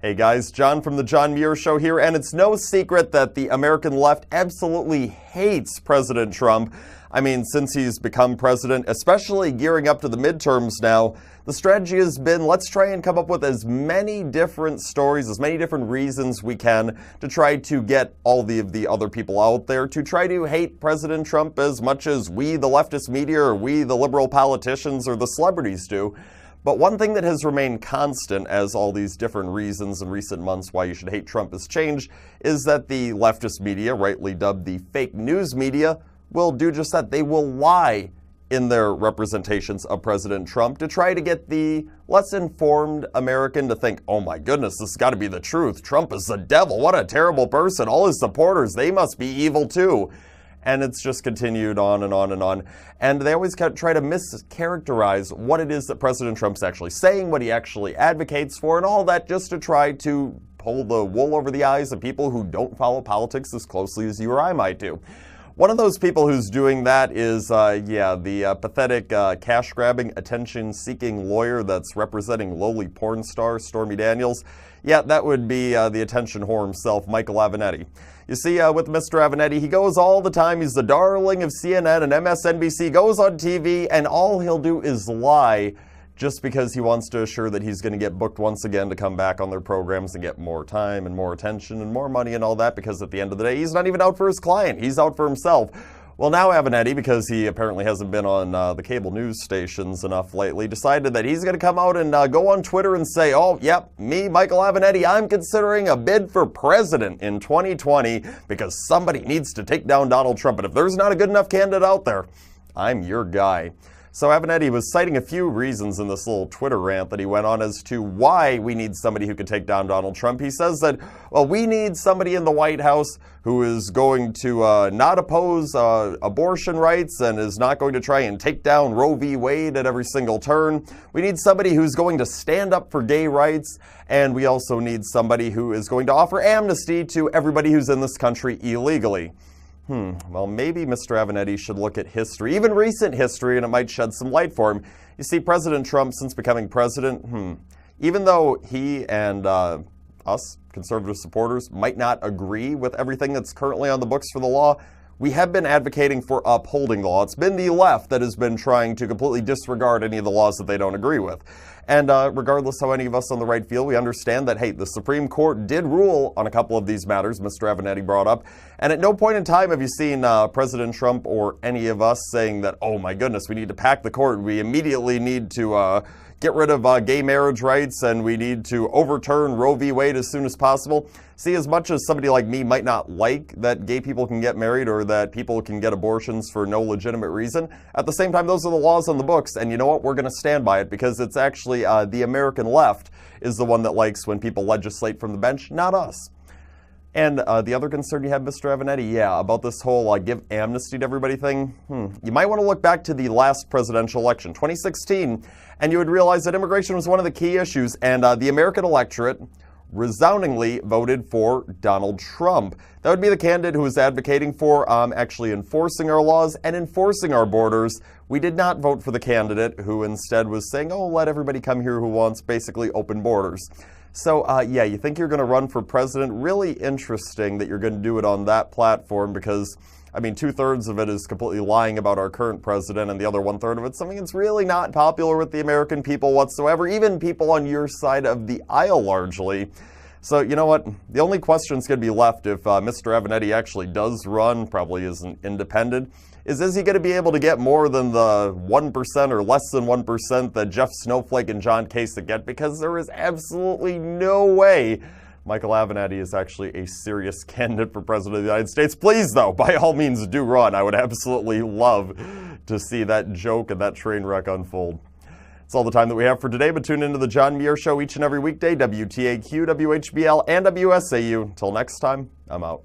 Hey guys, John from the John Muir Show here, and it's no secret that the American left absolutely hates President Trump. I mean, since he's become president, especially gearing up to the midterms now, the strategy has been, let's try and come up with as many different stories, as many different reasons we can to try to get all of the other people out there to try to hate President Trump as much as we, the leftist media, or we, the liberal politicians, or the celebrities do. But one thing that has remained constant as all these different reasons in recent months why you should hate Trump has changed is that the leftist media, rightly dubbed the fake news media, will do just that. They will lie in their representations of President Trump to try to get the less informed American to think, oh my goodness, this has got to be the truth. Trump is the devil. What a terrible person. All his supporters, they must be evil too. And it's just continued on and on and on. And they always try to mischaracterize what it is that President Trump's actually saying, what he actually advocates for, and all that just to try to pull the wool over the eyes of people who don't follow politics as closely as you or I might do. One of those people who's doing that is, the pathetic, cash-grabbing, attention-seeking lawyer that's representing lowly porn star Stormy Daniels. Yeah, that would be the attention whore himself, Michael Avenatti. You see, with Mr. Avenatti, he goes all the time. He's the darling of CNN and MSNBC, goes on TV, and all he'll do is lie just because he wants to assure that he's going to get booked once again to come back on their programs and get more time and more attention and more money and all that, because at the end of the day, he's not even out for his client. He's out for himself. Well, now Avenatti, because he apparently hasn't been on the cable news stations enough lately, decided that he's going to come out and go on Twitter and say, oh, yep, me, Michael Avenatti, I'm considering a bid for president in 2020 because somebody needs to take down Donald Trump. And if there's not a good enough candidate out there, I'm your guy. So Avenatti was citing a few reasons in this little Twitter rant that he went on as to why we need somebody who could take down Donald Trump. He says that, well, we need somebody in the White House who is going to not oppose abortion rights and is not going to try and take down Roe v. Wade at every single turn. We need somebody who's going to stand up for gay rights, and we also need somebody who is going to offer amnesty to everybody who's in this country illegally. Well, maybe Mr. Avenatti should look at history, even recent history, and it might shed some light for him. You see, President Trump, since becoming president, even though he and us, conservative supporters, might not agree with everything that's currently on the books for the law, we have been advocating for upholding the law. It's been the left that has been trying to completely disregard any of the laws that they don't agree with. And regardless how any of us on the right feel, we understand that, hey, the Supreme Court did rule on a couple of these matters Mr. Avenatti brought up. And at no point in time have you seen President Trump or any of us saying that, oh my goodness, we need to pack the court. We immediately need to get rid of gay marriage rights, and we need to overturn Roe v. Wade as soon as possible. See, as much as somebody like me might not like that gay people can get married or that people can get abortions for no legitimate reason, at the same time, those are the laws on the books, and you know what? We're going to stand by it because it's actually the American left is the one that likes when people legislate from the bench, not us. And the other concern you have, Mr. Avenatti, about this whole give amnesty to everybody thing, you might want to look back to the last presidential election, 2016, and you would realize that immigration was one of the key issues, and the American electorate resoundingly voted for Donald Trump. That would be the candidate who was advocating for actually enforcing our laws and enforcing our borders. We did not vote for the candidate who instead was saying, oh, let everybody come here who wants basically open borders. So, you think you're going to run for president? Really interesting that you're going to do it on that platform because, I mean, 2/3 of it is completely lying about our current president, and the other 1/3 of it's something that's really not popular with the American people whatsoever, even people on your side of the aisle largely. So, you know what? The only question that's going to be left if Mr. Avenatti actually does run, probably isn't independent, is he going to be able to get more than the 1% or less than 1% that Jeff Snowflake and John Kasich get? Because there is absolutely no way Michael Avenatti is actually a serious candidate for president of the United States. Please, though, by all means, do run. I would absolutely love to see that joke and that train wreck unfold. That's all the time that we have for today, but tune into the John Muir Show each and every weekday, WTAQ, WHBL, and WSAU. Until next time, I'm out.